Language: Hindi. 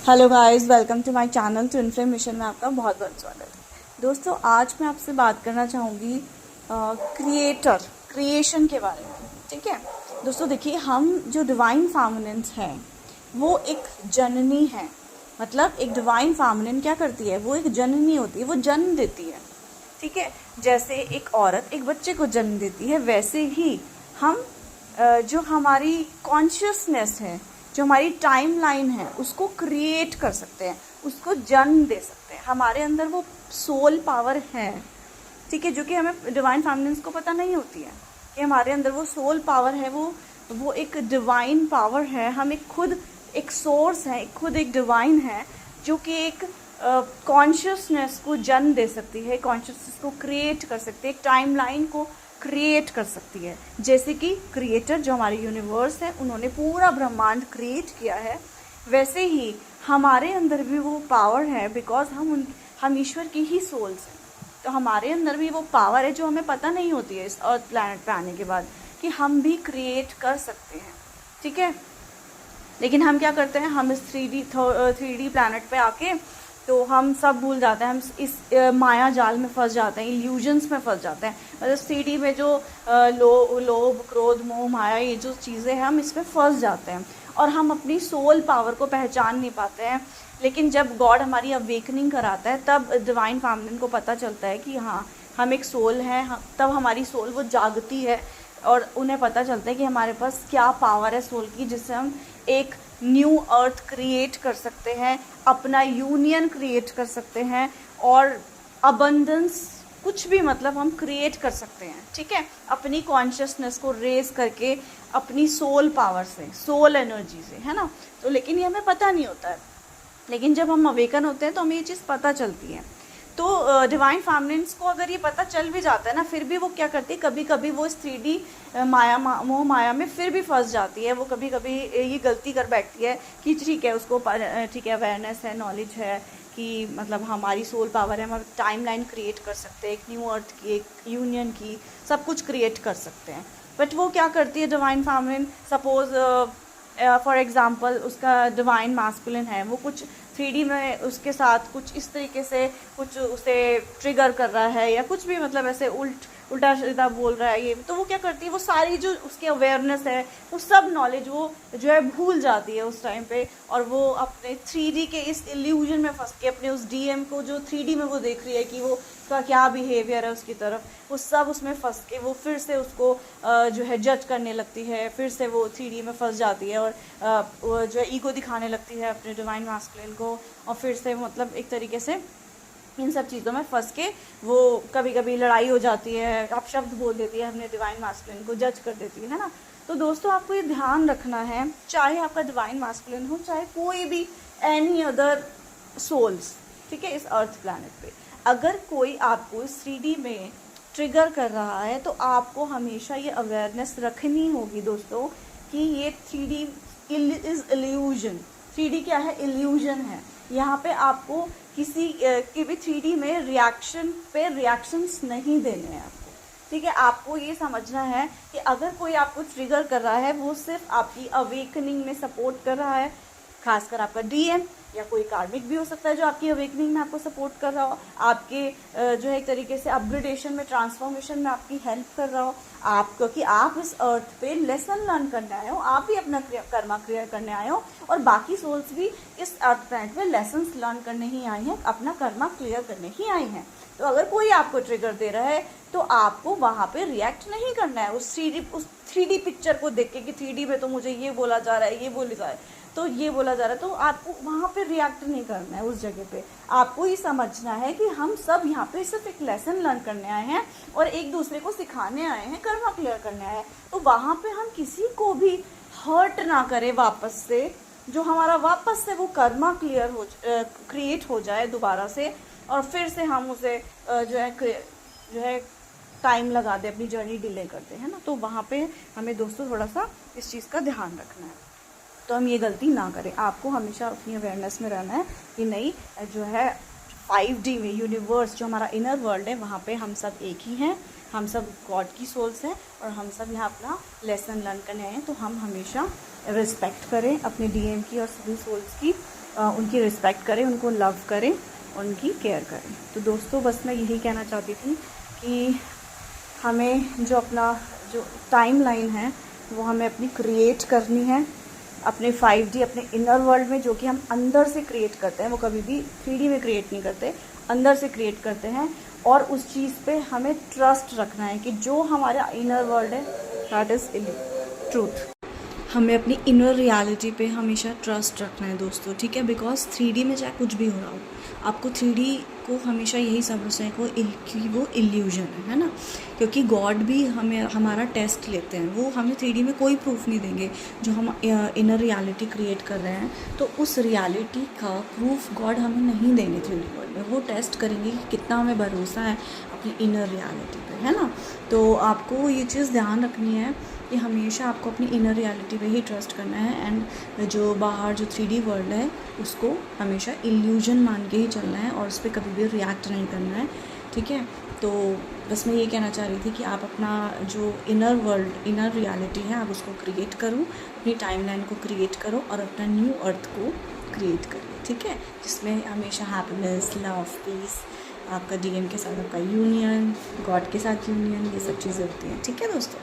Hello guys, welcome to my channel to information में आपका बहुत बहुत स्वागत है। दोस्तों, आज मैं आपसे बात करना चाहूँगी क्रिएशन के बारे में। ठीक है दोस्तों, देखिए, हम जो डिवाइन फेमिनिन्स हैं वो एक जननी है। मतलब एक डिवाइन फेमिनिन क्या करती है, वो एक जननी होती है, वो जन्म देती है। ठीक है, जैसे एक औरत एक बच्चे को जन्म देती है, वैसे ही हम जो हमारी कॉन्शियसनेस है, जो हमारी टाइमलाइन है, उसको क्रिएट कर सकते हैं, उसको जन्म दे सकते हैं। हमारे अंदर वो सोल पावर है, ठीक है, जो कि हमें डिवाइन फेमिनिन्स को पता नहीं होती है कि हमारे अंदर वो सोल पावर है। वो एक डिवाइन पावर है। हम खुद एक सोर्स है, खुद एक डिवाइन है, जो कि एक कॉन्शियसनेस को जन्म दे सकती है, कॉन्शियसनेस को क्रिएट कर सकती है, एक टाइमलाइन को क्रिएट कर सकती है। जैसे कि क्रिएटर जो हमारे यूनिवर्स है, उन्होंने पूरा ब्रह्मांड क्रिएट किया है, वैसे ही हमारे अंदर भी वो पावर है, बिकॉज हम ईश्वर की ही सोल्स हैं। तो हमारे अंदर भी वो पावर है जो हमें पता नहीं होती है इस अर्थ प्लैनेट पे आने के बाद, कि हम भी क्रिएट कर सकते हैं। ठीक है, लेकिन हम क्या करते हैं, हम इस 3D प्लैनेट पे आके तो हम सब भूल जाते हैं, हम इस माया जाल में फंस जाते हैं, इल्यूजन्स में फंस जाते हैं। मतलब 3D में जो लोभ, क्रोध, मोह, माया, ये जो चीज़ें हैं, हम इसमें फंस जाते हैं और हम अपनी सोल पावर को पहचान नहीं पाते हैं। लेकिन जब गॉड हमारी अवेकनिंग कराता है, तब डिवाइन फेमिनिन को पता चलता है कि हाँ, हम एक सोल हैं। तब हमारी सोल वो जागती है और उन्हें पता चलता है कि हमारे पास क्या पावर है सोल की, जिससे हम एक न्यू अर्थ क्रिएट कर सकते हैं, अपना यूनियन क्रिएट कर सकते हैं और अबंडेंस, कुछ भी मतलब हम क्रिएट कर सकते हैं। ठीक है, अपनी कॉन्शियसनेस को रेज करके, अपनी सोल पावर से, सोल एनर्जी से, है ना। तो लेकिन ये हमें पता नहीं होता है, लेकिन जब हम अवेकन होते हैं तो हमें ये चीज़ पता चलती है। तो डिवाइन फेमिनिन्स को अगर ये पता चल भी जाता है ना, फिर भी वो क्या करती है, कभी कभी वो इस 3D मोह माया में फिर भी फंस जाती है। वो कभी कभी ये गलती कर बैठती है कि ठीक है, उसको ठीक है, अवेयरनेस है, नॉलेज है कि मतलब हमारी सोल पावर है, हम टाइमलाइन क्रिएट कर सकते हैं, एक न्यू अर्थ की, एक यूनियन की, सब कुछ क्रिएट कर सकते हैं। बट वो क्या करती है divine feminine, suppose for example उसका डिवाइन मास्कुलिन है, वो कुछ 3D में उसके साथ कुछ इस तरीके से कुछ उसे ट्रिगर कर रहा है, या कुछ भी मतलब ऐसे उल्टा सीधा बोल रहा है, ये तो वो क्या करती है, वो सारी जो उसकी अवेयरनेस है, वो सब नॉलेज वो जो है भूल जाती है उस टाइम पे, और वो अपने 3D के इस इल्यूजन में फंस के, अपने उस DM को जो 3D में वो देख रही है कि वो का क्या बिहेवियर है उसकी तरफ, वो सब उसमें फंस के वो फिर से उसको जो है जज करने लगती है, फिर से वो 3D में फंस जाती है और वो जो है ईगो दिखाने लगती है अपने डिवाइन मास्कुलिन को, और फिर से मतलब एक तरीके से इन सब चीज़ों में फंस के वो कभी कभी लड़ाई हो जाती है, अपशब्द बोल देती है, अपने डिवाइन मास्कुलिन को जज कर देती है ना। तो दोस्तों, आपको ये ध्यान रखना है, चाहे आपका डिवाइन मास्कुलिन हो, चाहे कोई भी एनी अदर सोल्स, ठीक है, इस अर्थ प्लैनेट पे, अगर कोई आपको इस 3D में ट्रिगर कर रहा है, तो आपको हमेशा ये अवेयरनेस रखनी होगी दोस्तों कि ये 3D इज इल्यूजन। 3D क्या है, इल्यूजन है। यहाँ पे आपको किसी के भी 3D में रिएक्शन पे रिएक्शंस नहीं देने हैं आपको। ठीक है, आपको ये समझना है कि अगर कोई आपको ट्रिगर कर रहा है, वो सिर्फ आपकी अवेकनिंग में सपोर्ट कर रहा है, खासकर आपका DM या कोई कार्मिक भी हो सकता है जो आपकी अवेकनिंग में आपको सपोर्ट कर रहा हो, आपके जो है एक तरीके से अपग्रेडेशन में, ट्रांसफॉर्मेशन में आपकी हेल्प कर रहा हो, आप, क्योंकि आप इस अर्थ पे लेसन लर्न करने आए हो, आप भी अपना कर्मा क्लियर करने आए हो, और बाकी सोल्स भी इस अर्थ प्लैनेट पे लेसन्स लर्न करने ही आई हैं, अपना कर्मा क्लियर करने ही आई हैं। तो अगर कोई आपको ट्रिगर दे रहा है, तो आपको वहाँ पे रिएक्ट नहीं करना है उस 3D पिक्चर को देख के कि 3D में तो मुझे ये बोला जा रहा है, ये बोला जा रहा है, तो ये बोला जा रहा है, तो आपको वहाँ पे रिएक्ट नहीं करना है उस जगह पे। आपको ये समझना है कि हम सब यहाँ पे सिर्फ एक लेसन लर्न करने आए हैं और एक दूसरे को सिखाने आए हैं, कर्मा क्लियर करने आए हैं। तो वहाँ पे हम किसी को भी हर्ट ना करें वापस से, जो हमारा वापस से वो कर्मा क्लियर हो, क्रिएट हो जाए दोबारा से, और फिर से हम उसे जो है टाइम लगा दे, अपनी जर्नी डिले करते हैं ना। तो वहाँ पे हमें दोस्तों थोड़ा सा इस चीज़ का ध्यान रखना है, तो हम ये गलती ना करें। आपको हमेशा अपनी अवेयरनेस में रहना है कि नहीं, जो है 5D में यूनिवर्स, जो हमारा इनर वर्ल्ड है, वहाँ पे हम सब एक ही हैं, हम सब गॉड की सोल्स हैं, और हम सब यहाँ अपना लेसन लर्न करने आए हैं। तो हम हमेशा रिस्पेक्ट करें अपने DM की और सभी सोल्स की, उनकी रिस्पेक्ट करें, उनको लव करें, उनकी केयर करें। तो दोस्तों बस मैं यही कहना चाहती थी कि हमें जो अपना जो टाइम लाइन है वो हमें अपनी क्रिएट करनी है अपने 5D, अपने इनर वर्ल्ड में, जो कि हम अंदर से क्रिएट करते हैं। वो कभी भी 3D में क्रिएट नहीं करते, अंदर से क्रिएट करते हैं। और उस चीज़ पे हमें ट्रस्ट रखना है कि जो हमारा इनर वर्ल्ड है दैट इज़ ट्रूथ। हमें अपनी इनर रियलिटी पे हमेशा ट्रस्ट रखना है दोस्तों, ठीक है। बिकॉज 3D में चाहे कुछ भी हो रहा हो, आपको 3D को हमेशा यही समझना है कि वो इल्यूजन है ना। क्योंकि गॉड भी हमें हमारा टेस्ट लेते हैं, वो हमें 3D में कोई प्रूफ नहीं देंगे। जो हम इनर रियलिटी क्रिएट कर रहे हैं तो उस रियलिटी का प्रूफ गॉड हमें नहीं देंगे 3D वर्ल्ड में। वो टेस्ट करेंगे कि कितना हमें भरोसा है अपनी इनर रियलिटी पे, है ना। तो आपको ये चीज़ ध्यान रखनी है कि हमेशा आपको अपनी इनर रियलिटी पे ही ट्रस्ट करना है। एंड जो बाहर जो 3D वर्ल्ड है उसको हमेशा इल्यूजन मान के ही चलना है और उस पर कभी भी रिएक्ट नहीं करना है, ठीक है। तो बस मैं ये कहना चाह रही थी कि आप अपना जो इनर वर्ल्ड, इनर रियलिटी है, आप उसको क्रिएट करो, अपनी टाइमलाइन को क्रिएट करो और अपना न्यू अर्थ को क्रिएट करिए, ठीक है। जिसमें हमेशा हैप्पीनेस, लव, पीस, आपका DM के साथ आपका यूनियन, गॉड के साथ यूनियन, ये सब चीज़ें होती हैं, ठीक है दोस्तों।